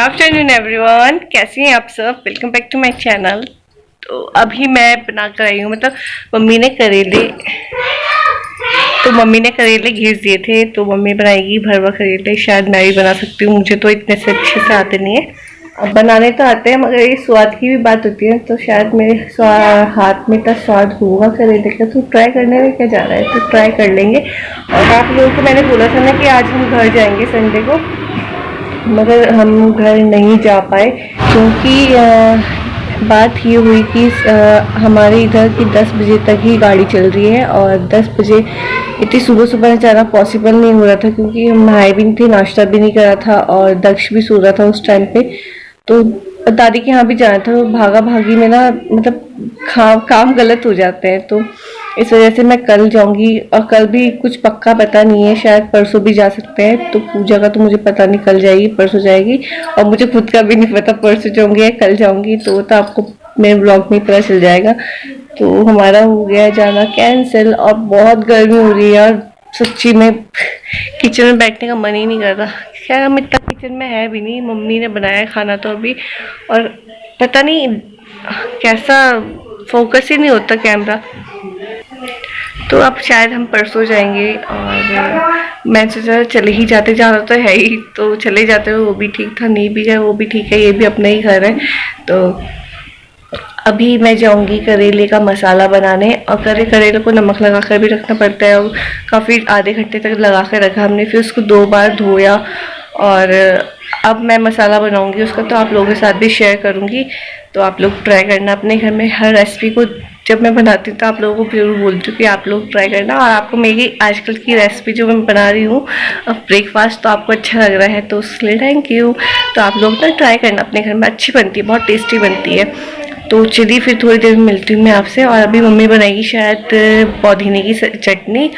Afternoon everyone, कैसे हैं आप सब। Welcome back to my channel. तो अभी मैं बना कर आई हूँ, मतलब मम्मी ने करेले घिस दिए थे, तो मम्मी बनाएगी भरवा करेले। शायद मैं भी बना सकती हूँ, मुझे तो इतने से अच्छे से आते नहीं है। अब बनाने तो आते हैं, मगर ये स्वाद की भी बात होती है, तो शायद मेरे हाथ में इतना स्वाद होगा करेले का, तो ट्राई करने में क्या जा रहा है, तो ट्राई कर लेंगे। और आप लोगों को मैंने बोला था ना कि आज हम घर जाएंगे संडे को, मगर हम घर नहीं जा पाए क्योंकि बात ये हुई कि हमारे इधर की 10 बजे तक ही गाड़ी चल रही है, और 10 बजे इतनी सुबह सुबह जाना पॉसिबल नहीं हो रहा था, क्योंकि हम नहाए भी नहीं थे, नाश्ता भी नहीं करा था, और दक्ष भी सो रहा था उस टाइम पे। तो दादी के यहाँ भी जाना था, भागा भागी में ना मतलब काम गलत हो जाते हैं, तो इस वजह से मैं कल जाऊंगी। और कल भी कुछ पक्का पता नहीं है, शायद परसों भी जा सकते हैं। तो पूजा का तो मुझे पता नहीं, कल जाएगी परसों जाएगी, और मुझे खुद का भी नहीं पता परसों जाऊंगी या कल जाऊंगी, तो वो तो आपको मेरे ब्लॉग में पता चल जाएगा। तो हमारा हो गया जाना कैंसिल, और बहुत गर्मी हो रही है यार, सच्ची में किचन में बैठने का मन ही नहीं कर रहा। खैर हम इतना किचन में है भी नहीं, मम्मी ने बनाया खाना तो अभी, और पता नहीं कैसा फोकस ही नहीं होता कैमरा। तो अब शायद हम परसों जाएंगे, और मैं सोचा चले ही जाते, जाना तो है ही, तो चले जाते हो वो भी ठीक था, नहीं भी गए वो भी ठीक है, ये भी अपना ही घर है। तो अभी मैं जाऊंगी करेले का मसाला बनाने, और करेले को नमक लगा कर भी रखना पड़ता है, और काफ़ी आधे घंटे तक लगा कर रखा हमने, फिर उसको 2 बार धोया, और अब मैं मसाला बनाऊंगी उसका, तो आप लोगों के साथ भी शेयर करूंगी। तो आप लोग ट्राई करना अपने घर में, हर रेसिपी को जब मैं बनाती हूँ तो आप लोगों को जरूर बोलती हूँ कि आप लोग ट्राई करना। और आपको मेरी आजकल की रेसिपी जो मैं बना रही हूँ ब्रेकफास्ट, तो आपको अच्छा लग रहा है, तो उसके लिए थैंक यू। तो आप लोग ना ट्राई करना अपने घर में, अच्छी बनती है, बहुत टेस्टी बनती है। तो चलिए फिर थोड़ी देर में मिलती हूँ मैं आपसे। और अभी मम्मी बनाएगी शायद पुदीने की चटनी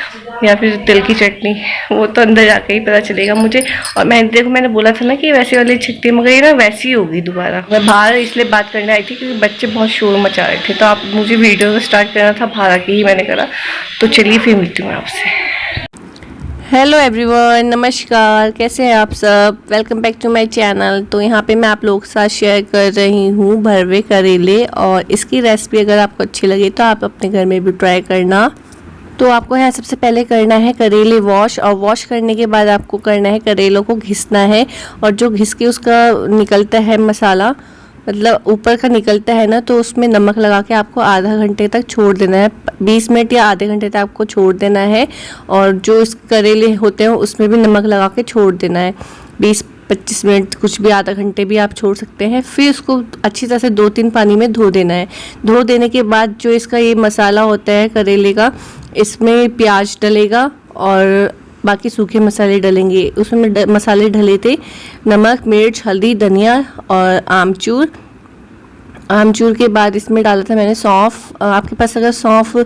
या फिर तिल की चटनी, वो तो अंदर जाके ही पता चलेगा मुझे। और मैंने बोला था ना कि वैसे वाली चटनी, मगर ये ना वैसी होगी दोबारा। मैं बाहर इसलिए बात करने आई थी क्योंकि बच्चे बहुत शोर मचा रहे थे, तो आप मुझे वीडियो स्टार्ट करना था, बाहर आके ही मैंने करा। तो चलिए फिर मिलती हूँ आपसे। हेलो एवरीवन, नमस्कार, कैसे हैं आप सब। Welcome back to my channel. तो यहाँ पे मैं आप लोगों के साथ शेयर कर रही हूँ भरवे करेले, और इसकी रेसिपी अगर आपको अच्छी लगे तो आप अपने घर में भी ट्राई करना। तो आपको यहाँ सबसे पहले करना है करेले वॉश, और वॉश करने के बाद आपको करना है करेलों को घिसना है, और जो घिस के उसका निकलता है मसाला, मतलब ऊपर का निकलता है ना, तो उसमें नमक लगा के आपको आधा घंटे तक छोड़ देना है, 20 मिनट या आधे घंटे तक आपको छोड़ देना है। और जो इस करेले होते हैं उसमें भी नमक लगा के छोड़ देना है, 20-25 मिनट, कुछ भी आधा घंटे भी आप छोड़ सकते हैं। फिर उसको अच्छी तरह से 2-3 पानी में धो देना है। धो देने के बाद जो इसका ये मसाला होता है करेले का, इसमें प्याज डलेगा और बाकी सूखे मसाले डलेंगे। उसमें मसाले डले थे नमक, मिर्च, हल्दी, धनिया और आमचूर। आमचूर के बाद इसमें डाला था मैंने सौंफ। आपके पास अगर सौंफ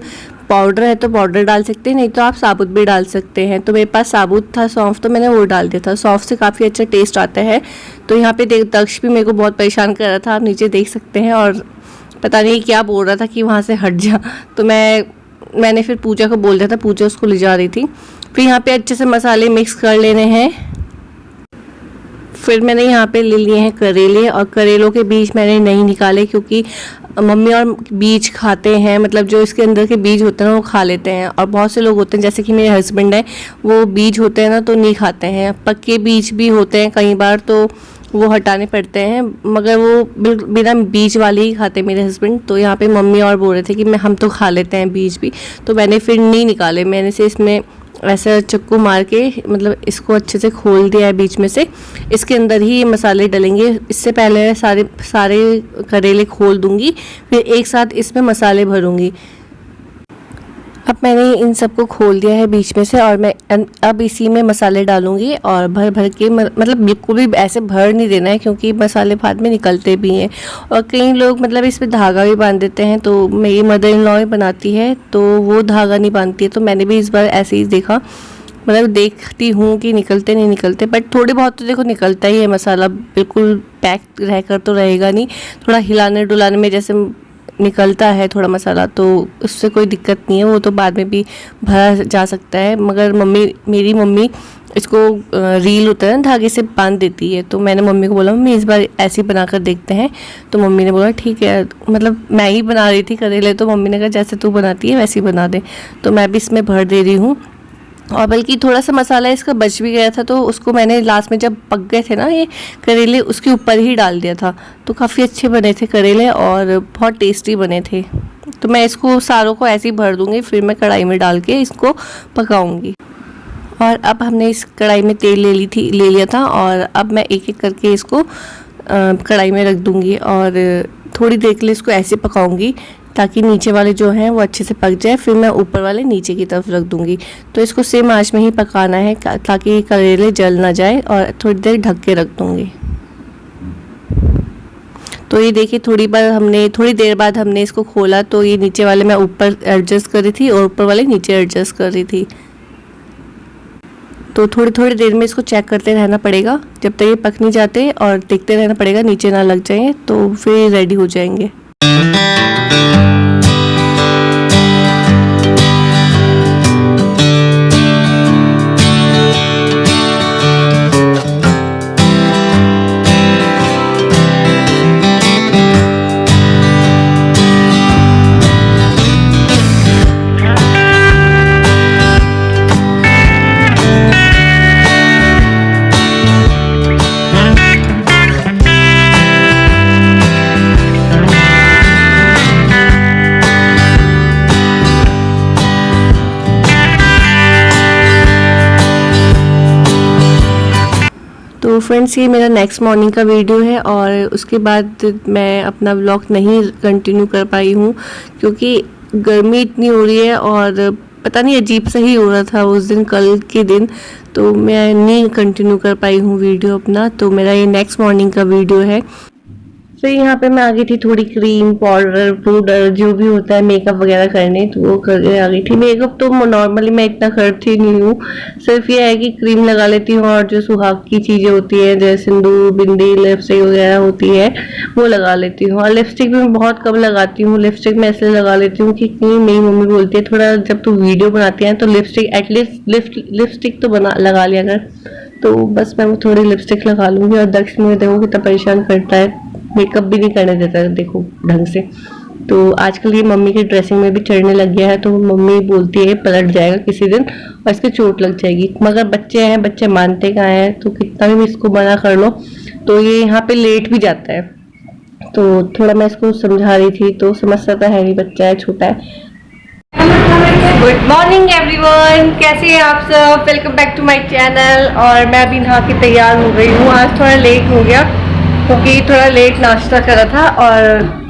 पाउडर है तो पाउडर डाल सकते हैं, नहीं तो आप साबुत भी डाल सकते हैं। तो मेरे पास साबुत था सौंफ, तो मैंने वो डाल दिया था। सौंफ से काफ़ी अच्छा टेस्ट आता है। तो यहाँ पे दक्ष भी मेरे को बहुत परेशान कर रहा था, आप नीचे देख सकते हैं, और पता नहीं क्या बोल रहा था कि वहाँ से हट जा। तो मैंने फिर पूजा को बोल दिया था, पूजा उसको ले जा रही थी। फिर यहाँ पे अच्छे से मसाले मिक्स कर लेने हैं। फिर मैंने यहाँ पे ले लिए हैं करेले, और करेलों के बीज मैंने नहीं निकाले क्योंकि मम्मी और बीज खाते हैं, मतलब जो इसके अंदर के बीज होते हैं ना वो खा लेते हैं। और बहुत से लोग होते हैं, जैसे कि मेरे हस्बैंड हैं, वो बीज होते हैं ना तो नहीं खाते हैं। पक्के बीज भी होते हैं कई बार, तो वो हटाने पड़ते हैं, मगर वो बिना बीज वाले ही खाते हैं मेरे हस्बैंड। तो यहाँ पे मम्मी और बोल रहे थे कि हम तो खा लेते हैं बीज भी, तो मैंने फिर नहीं निकाले। मैंने से इसमें ऐसा चक्कू मार के मतलब इसको अच्छे से खोल दिया है बीच में से। इसके अंदर ही ये मसाले डलेंगे। इससे पहले सारे करेले खोल दूंगी, फिर एक साथ इसमें मसाले भरूंगी। अब मैंने इन सबको खोल दिया है बीच में से, और मैं अब इसी में मसाले डालूंगी, और भर भर के मतलब बिल्कुल भी ऐसे भर नहीं देना है, क्योंकि मसाले बाद में निकलते भी हैं। और कई लोग मतलब इसमें धागा भी बांध देते हैं, तो मेरी मदर इन लॉ बनाती है तो वो धागा नहीं बांधती है। तो मैंने भी इस बार ऐसे ही देखा, मतलब देखती हूँ कि निकलते नहीं निकलते, बट थोड़े बहुत तो देखो निकलता ही है मसाला, बिल्कुल पैक रहकर तो रहेगा नहीं। थोड़ा हिलाने डुलाने में जैसे निकलता है थोड़ा मसाला, तो उससे कोई दिक्कत नहीं है, वो तो बाद में भी भरा जा सकता है। मगर मेरी मम्मी इसको रील होता है ना, धागे से बांध देती है। तो मैंने मम्मी को बोला मम्मी इस बार ऐसे ही बना कर देखते हैं। तो मम्मी ने बोला ठीक है, मतलब मैं ही बना रही थी करेले, तो मम्मी ने कहा जैसे तू बनाती है वैसे ही बना दे। तो मैं भी इसमें भर दे रही हूँ। और बल्कि थोड़ा सा मसाला इसका बच भी गया था, तो उसको मैंने लास्ट में जब पक गए थे ना ये करेले, उसके ऊपर ही डाल दिया था। तो काफ़ी अच्छे बने थे करेले और बहुत टेस्टी बने थे। तो मैं इसको सारों को ऐसे ही भर दूँगी, फिर मैं कढ़ाई में डाल के इसको पकाऊँगी। और अब हमने इस कढ़ाई में तेल ले लिया था, और अब मैं एक एक करके इसको कढ़ाई में रख दूँगी और थोड़ी देर के लिए इसको ऐसे पकाऊँगी ताकि नीचे वाले जो हैं वो अच्छे से पक जाए। फिर मैं ऊपर वाले नीचे की तरफ रख दूँगी। तो इसको सेम आंच में ही पकाना है ताकि करेले जल ना जाए, और थोड़ी देर ढक के रख दूँगी। तो ये देखिए थोड़ी देर बाद हमने इसको खोला, तो ये नीचे वाले मैं ऊपर एडजस्ट कर रही थी और ऊपर वाले नीचे एडजस्ट कर रही थी। तो थोड़ी देर में इसको चेक करते रहना पड़ेगा जब तक ये पक नहीं जाते, और देखते रहना पड़ेगा नीचे ना लग जाए, तो फिर रेडी हो जाएंगे। तो फ्रेंड्स ये मेरा नेक्स्ट मॉर्निंग का वीडियो है, और उसके बाद मैं अपना व्लॉग नहीं कंटिन्यू कर पाई हूँ क्योंकि गर्मी इतनी हो रही है और पता नहीं अजीब सा ही हो रहा था उस दिन, कल के दिन, तो मैं नहीं कंटिन्यू कर पाई हूँ वीडियो अपना। तो मेरा ये नेक्स्ट मॉर्निंग का वीडियो है। तो यहाँ पे मैं आ गई थी थोड़ी क्रीम पाउडर पाउडर जो भी होता है मेकअप वगैरह करने, तो वो करके आ गई थी। मेकअप तो नॉर्मली मैं इतना करती नहीं हूँ, सिर्फ ये है कि क्रीम लगा लेती हूँ और जो सुहाग की चीज़ें होती है जैसे सिंदूर बिंदी लिपस्टिक वगैरह होती है वो लगा लेती हूँ। और लिपस्टिक भी मैं बहुत कम लगाती हूँ। लिपस्टिक मैं इसलिए लगा लेती हूँ कि मेरी मम्मी बोलती है थोड़ा जब तू वीडियो बनाती है तो लिपस्टिक एटलीस्ट लिपस्टिक तो लगा लिया कर। तो बस मैं वो थोड़ी लिपस्टिक लगा लूँगी। और दक्ष में देखो कितना परेशान करता है, मेकअप भी नहीं करने देता है देखो ढंग से। तो आजकल ये मम्मी की ड्रेसिंग में भी चढ़ने लग गया है, तो मम्मी बोलती है पलट जाएगा किसी दिन और इसके चोट लग जाएगी। मगर बच्चे हैं, बच्चे मानते कहाँ हैं, तो कितना भी इसको मना कर लो तो ये यहाँ पे लेट भी जाता है। तो थोड़ा मैं इसको समझा रही थी, तो समझता तो है नहीं, बच्चा है छोटा है। गुड मॉर्निंग एवरीवन, कैसे हैं आप सब? Welcome back to my channel. और मैं अभी नहा के तैयार हो गई हूँ। आज थोड़ा लेट हो गया क्योंकि थोड़ा लेट नाश्ता करा था, और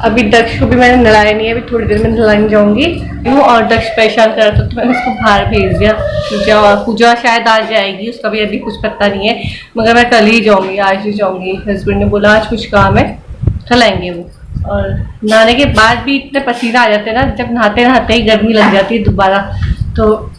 अभी दक्ष को भी मैंने नहलाया नहीं है, अभी थोड़ी देर में नहलाने जाऊंगी। और दक्ष परेशान कर रहा था तो मैंने उसको बाहर भेज दिया। पूजा शायद आज जाएगी, उसका भी अभी कुछ पता नहीं है, मगर मैं कल ही जाऊंगी, आज ही जाऊंगी। हस्बैंड ने बोला आज कुछ काम है, कल आएंगे वो। और नहाने के बाद भी इतने पसीना आ जाते हैं ना, जब नहाते नहाते ही गर्मी लग जाती है दोबारा। तो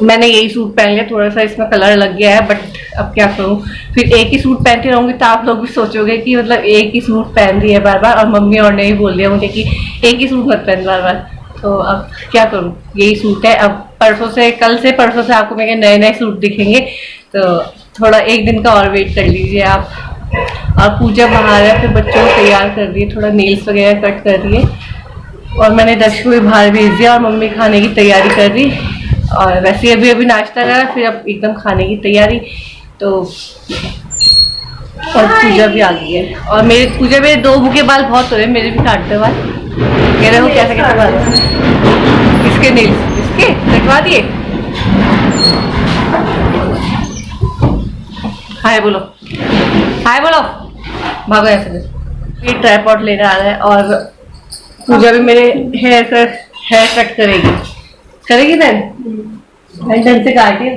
मैंने यही सूट पहन लिया, थोड़ा सा इसमें कलर लग गया है, बट अब क्या करूं। फिर एक ही सूट पहनती रहूंगी तो आप लोग भी सोचोगे कि मतलब एक ही सूट पहन रही है बार बार। और मम्मी और ने भी बोल दिया मुझे कि एक ही सूट मत पहन बार बार। तो अब क्या करूं, यही सूट है। अब कल से परसों से आपको मेरे नए नए सूट दिखेंगे, तो थोड़ा एक दिन का और वेट कर लीजिए आप। और पूजा बाहर है, फिर बच्चों को तैयार कर रही है, थोड़ा नेल्स वगैरह कट कर रही है। और मैंने दक्ष को भी बाहर भेज दिया, और मम्मी खाने की तैयारी कर रही। और वैसे अभी नाश्ता करा, फिर अब एकदम खाने की तैयारी। तो और पूजा भी आ गई है। और मेरे 2 मुँह के बाल बहुत हो रहे हैं, मेरे भी काट दो बाल। कह रहे हो कैसे कैसे बाल? इसके नेल्स इसके कटवा दिए। हाय बोलो, हाय बोलो, भागो ऐसे। ये ट्राइपॉड लेने आ रहा है, और पूजा भी मेरे हेयर कट करेगी बहन ढंग से काटे।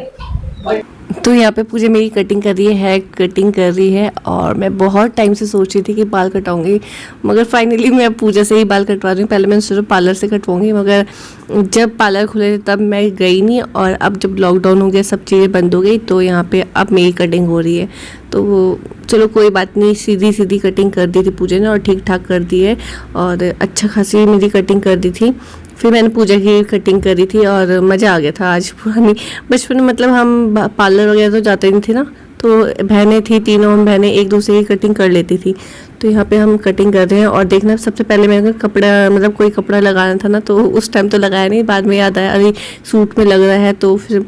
तो यहाँ पे पूजा मेरी कटिंग कर रही है, हेयर कटिंग कर रही है और मैं बहुत टाइम से सोच रही थी कि बाल कटाऊंगी, मगर फाइनली मैं पूजा से ही बाल कटवा रही हूँ। पहले मैंने सोचा पार्लर से कटवाऊंगी, मगर जब पार्लर खुले थे तब मैं गई नहीं, और अब जब लॉकडाउन हो गया, सब चीज़ें बंद हो गई, तो यहाँ पे अब मेरी कटिंग हो रही है। तो वो चलो कोई बात नहीं, सीधी सीधी कटिंग कर दी थी पूजा ने और ठीक ठाक कर दी है, और अच्छा खासी मेरी कटिंग कर दी थी। फिर मैंने पूजा की कटिंग करी थी और मज़ा आ गया था। आज पुरानी बचपन में मतलब हम पार्लर वगैरह तो जाते नहीं थे ना, तो बहनें थी, तीनों हम बहनें एक दूसरे की कटिंग कर लेती थी। तो यहाँ पे हम कटिंग कर रहे हैं और देखना, सबसे पहले मैंने कपड़ा मतलब कोई कपड़ा लगाना था ना, तो उस टाइम तो लगाया नहीं, बाद में याद आया अरे सूट में लग रहा है, तो फिर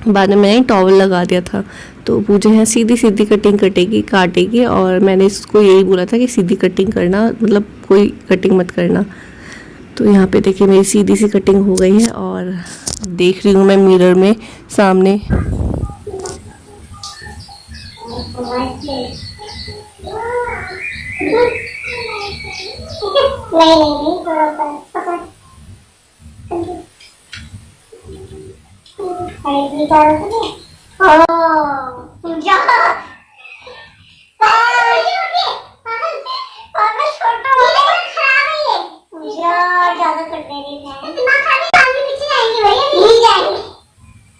बाद में मैंने टॉवल लगा दिया था। तो पूजा है सीधी सीधी कटिंग काटेगी, और मैंने इसको यही बोला था कि सीधी कटिंग करना, मतलब कोई कटिंग मत करना। तो यहाँ पे देखिए मेरी सीधी सी कटिंग हो गई है और देख रही हूँ मैं मिरर में सामने। ज्यादा कर दे रही है, इतना खाली आगे पीछे जाएंगे भैया, नहीं जाएंगे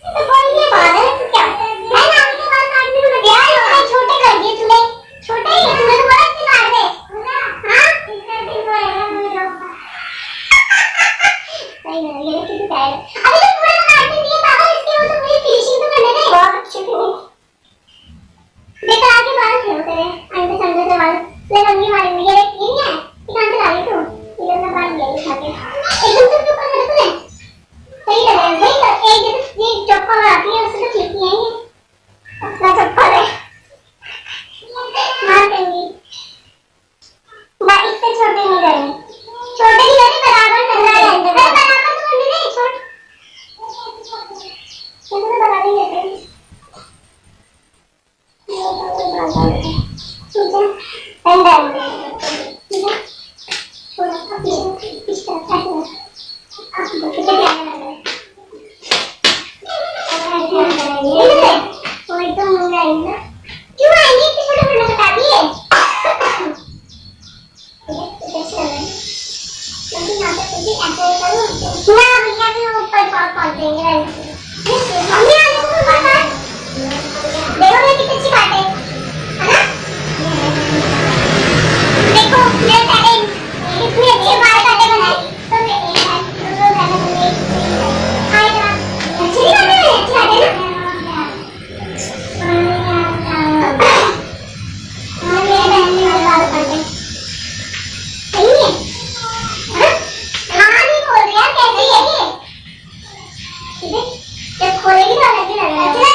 तो कोई नहीं पागल है, तो क्या है ना, आपके बाल काटने में यार इतने छोटे कर दिए तूने, छोटे ही तूने तो बड़ा क्यों काट दे, हां इसका दिन को है मुझे नहीं नहीं ये किसी का है, अभी तो पूरा काट दिए पागल, इसके वो तो पूरी फिनिशिंग तो करने दे, बहुत अच्छे फिनिश देखा आगे बाल खेल तेरे अंदर संजय के बाल ले रंगी वाले में, ये नहीं है ये कहां से ला रही तू, ये ना बाल ले खा के एकदम से ऊपर कर तूने सही लग रहा है, सही लग एक ये चप्पल आती है उससे तो ठीक नहीं है, अपना चप्पल है मार देंगी ना, इससे छोटे नहीं करने, छोटे नहीं करने, बराबर करना है अंदर, बराबर तो करनी नहीं, छोड़ कितने बना देंगे फिर ठीक है अंदर ठीक है थोड़ा इस तरफ ऐसे आप कितने ध्यान लगा रहे हैं वो एकदम मुंह आएगा, क्यों आएंगे इतने छोटे छोटे बता दिए लेकिन यहाँ पे फिर भी ऐसे करो ना भैया भी ऊपर पहुंच देंगे, मम्मी आ जाओ ऊपर पर देखो मैं कितनी अच्छी बात है ना, देखो मेरे टैलेंट इतने अच्छे बाल काटे बनाए, तो मैं एक बार दो गाने बोले हाय जरा अच्छी बात है, अच्छी बात है ना, मेरे बहन ने बाल काटे सही है, हाँ नहीं बोल रही यार, कैसे है ये ठीक है, जब खोलेगी तो अलग ही लगेगा, अच्छा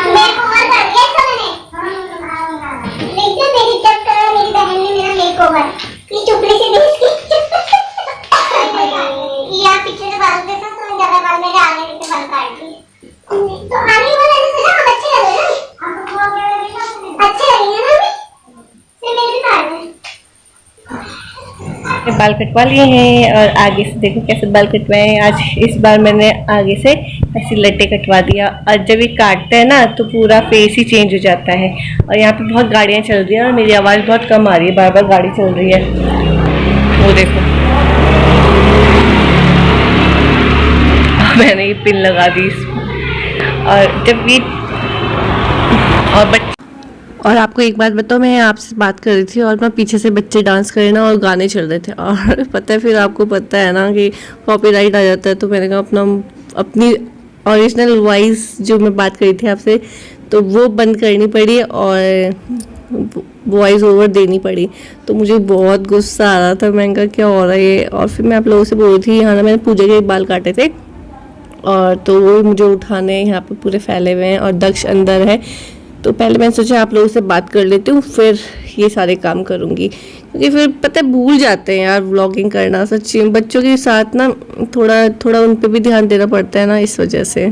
मेरे को और कर दिया इसको मैंने, लेकिन मेरी जब मेरी बहन ने मेरा मेकओवर ये चुपड़ी से दी इसकी या पीछे से बाल देता तो ज्यादा बाल मेरे आगे से बाल काट दिए, तो आने वाले से ना हम अच्छे लग रहे हैं, अच्छे लगेंगे ना फिर मेरे भी काट दें, बाल कटवा लिए हैं और आगे से देखो कैसे बाल कटवाए हैं। आज इस बार मैंने आगे से ऐसे लट्टे कटवा दिया, और जब ये काटते हैं ना तो पूरा फेस ही चेंज हो जाता है। और यहाँ पे बहुत गाड़ियाँ चल रही हैं और मेरी आवाज़ बहुत कम आ रही है, बार बार गाड़ी चल रही है, वो देखो मैंने ये पिन लगा दी इसमें। और जब ये और आपको एक बात बताओ, मैं आपसे बात कर रही थी और मैं पीछे से बच्चे डांस कर रहे ना और गाने चल रहे थे, और पता है फिर आपको पता है ना कि कॉपीराइट आ जाता है, तो मैंने कहा अपनी ओरिजिनल वॉइस जो मैं बात करी थी आपसे, तो वो बंद करनी पड़ी और वॉइस ओवर देनी पड़ी। तो मुझे बहुत गुस्सा आ रहा था, मैंने कहा क्या हो रहा है ये। और फिर मैं आप लोगों से बोल रही थी, हाँ ना मैंने पूजा के बाल काटे थे, और तो वो मुझे उठाने यहाँ पे पूरे फैले हुए हैं और दक्ष अंदर है। तो पहले मैंने सोचा आप लोगों से बात कर लेती हूँ, फिर ये सारे काम करूँगी, क्योंकि फिर पता है भूल जाते हैं यार व्लॉगिंग करना, सच्ची बच्चों के साथ ना थोड़ा थोड़ा उन पे भी ध्यान देना पड़ता है ना, इस वजह से।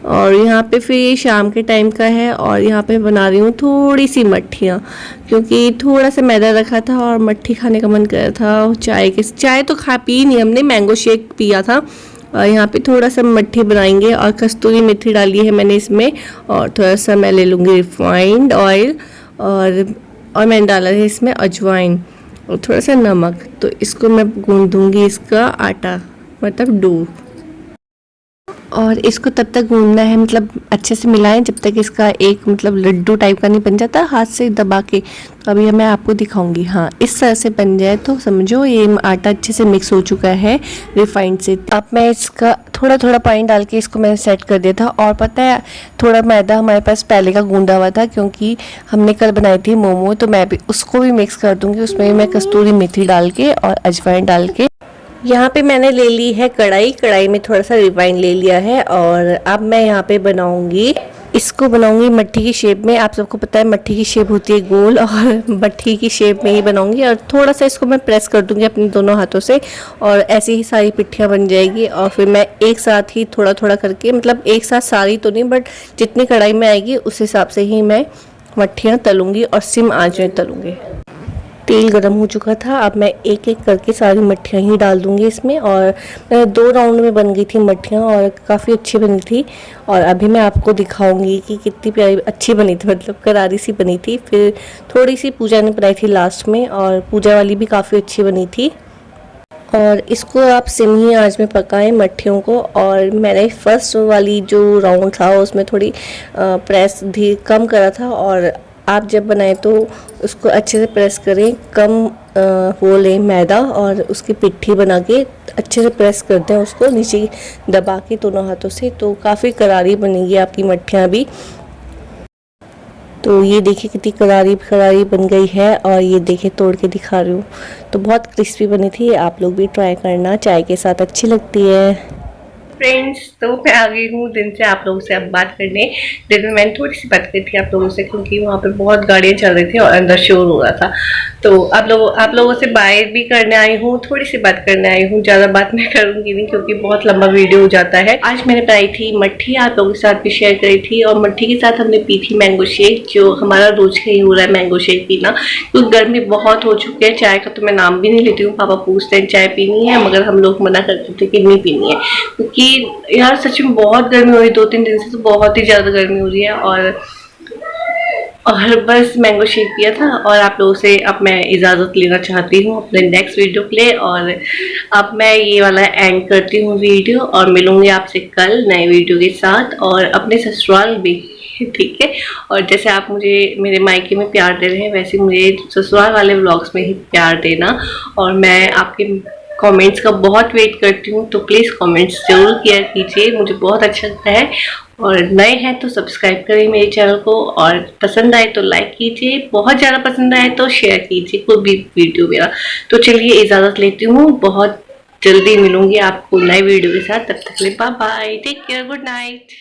और यहाँ पे फिर ये शाम के टाइम का है और यहाँ पे बना रही हूँ थोड़ी सी मट्ठियाँ, क्योंकि थोड़ा सा मैदा रखा था और मट्ठी खाने का मन कर रहा था। चाय तो खा पी नहीं हमने, मैंगो शेक पिया था। और यहाँ पे थोड़ा सा मट्ठी बनाएंगे और कस्तूरी मेथी डाली है मैंने इसमें, और थोड़ा सा मैं ले लूँगी रिफाइंड ऑयल, और मैंने डाला है इसमें अजवाइन और थोड़ा सा नमक। तो इसको मैं गूंद दूँगी, इसका आटा मतलब डो, और इसको तब तक गूंदना है, मतलब अच्छे से मिलाएं जब तक इसका एक मतलब लड्डू टाइप का नहीं बन जाता हाथ से दबा के। तो अभी मैं आपको दिखाऊंगी। हाँ, इस तरह से बन जाए तो समझो ये आटा अच्छे से मिक्स हो चुका है रिफाइंड से। अब मैं इसका थोड़ा थोड़ा पानी डाल के इसको मैंने सेट कर दिया था। और पता है थोड़ा मैदा हमारे पास पहले का गूंदा हुआ था, क्योंकि हमने कल बनाई थी मोमो, तो मैं भी उसको भी मिक्स कर दूँगी। उसमें मैं कस्तूरी मेथी डाल के और अजवाइन डाल के। यहाँ पे मैंने ले ली है कढ़ाई में थोड़ा सा रिफाइन ले लिया है, और अब मैं यहाँ पे इसको बनाऊंगी मट्ठी की शेप में। आप सबको पता है मट्ठी की शेप होती है गोल, और मट्ठी की शेप में ही बनाऊंगी। और थोड़ा सा इसको मैं प्रेस कर दूंगी अपने दोनों हाथों से, और ऐसी ही सारी पिट्ठियाँ बन जाएगी। और फिर मैं एक साथ ही थोड़ा थोड़ा करके, मतलब एक साथ सारी तो नहीं, बट जितनी कढ़ाई में आएगी उस हिसाब से ही मैं मट्ठियाँ तलूँगी और सिम आंच में तलूँगी। तेल गरम हो चुका था, अब मैं एक एक करके सारी मट्ठियाँ ही डाल दूँगी इसमें। और 2 राउंड में बन गई थी मट्ठियाँ और काफ़ी अच्छी बनी थी। और अभी मैं आपको दिखाऊंगी कि कितनी प्यारी अच्छी बनी थी, मतलब करारी सी बनी थी। फिर थोड़ी सी पूजा ने बनाई थी लास्ट में, और पूजा वाली भी काफ़ी अच्छी बनी थी। और इसको आप सिम ही आंच में पकाएं मट्ठियों को। और मैंने फर्स्ट वाली जो राउंड था उसमें थोड़ी प्रेस भी कम करा था, और आप जब बनाएं तो उसको अच्छे से प्रेस करें, कम वो लें मैदा, और उसकी पिट्ठी बना के अच्छे से प्रेस करते हैं उसको नीचे दबा के दोनों हाथों से। तो काफ़ी करारी बनेगी आपकी मट्ठियाँ भी। तो ये देखिए कितनी करारी बन गई है, और ये देखिए तोड़ के दिखा रही हूँ, तो बहुत क्रिस्पी बनी थी। आप लोग भी ट्राई करना, चाय के साथ अच्छी लगती है। फ्रेंड्स, तो मैं आ गई हूँ दिन से आप लोगों से अब बात करने। दिन में मैंने थोड़ी सी बात की थी आप लोगों से, क्योंकि वहाँ पे बहुत गाड़ियाँ चल रही थी और अंदर शोर हो रहा था। तो आप लोगों से बाय भी करने आई हूँ, थोड़ी सी बात करने आई हूँ। ज़्यादा बात मैं करूँगी नहीं, क्योंकि बहुत लंबा वीडियो हो जाता है। आज मैंने बनाई थी मट्ठी, आप लोगों के साथ भी शेयर करी थी। और मट्ठी के साथ हमने पी थी मैंगो शेक, जो हमारा रोज का ही हो रहा है मैंगो शेक पीना, क्योंकि गर्मी बहुत हो चुकी है। चाय का तो मैं नाम भी नहीं लेती हूँ, पापा पूछते हैं चाय पीनी है, मगर हम लोग मना करते थे कि नहीं पीनी है, क्योंकि यार सच में बहुत गर्मी हो रही है। 2-3 दिन से तो बहुत ही ज़्यादा गर्मी हो रही है। और बस मैंगो शेक पिया था। और आप लोगों से अब मैं इजाज़त लेना चाहती हूँ अपने नेक्स्ट वीडियो के लिए। और अब मैं ये वाला एंड करती हूँ वीडियो, और मिलूंगी आपसे कल नए वीडियो के साथ, और अपने ससुराल भी, ठीक है। और जैसे आप मुझे मेरे मायके में प्यार दे रहे हैं, वैसे मुझे ससुराल वाले व्लॉग्स में ही प्यार देना। और मैं आपके कमेंट्स का बहुत वेट करती हूँ, तो प्लीज़ कमेंट्स जरूर किया कीजिए, मुझे बहुत अच्छा लगता है। और नए हैं तो सब्सक्राइब करें मेरे चैनल को, और पसंद आए तो लाइक कीजिए, बहुत ज़्यादा पसंद आए तो शेयर कीजिए कोई भी वीडियो मेरा। तो चलिए इजाज़त लेती हूँ, बहुत जल्दी मिलूंगी आपको नए वीडियो के साथ। तब तक के लिए bye bye, take care, good night.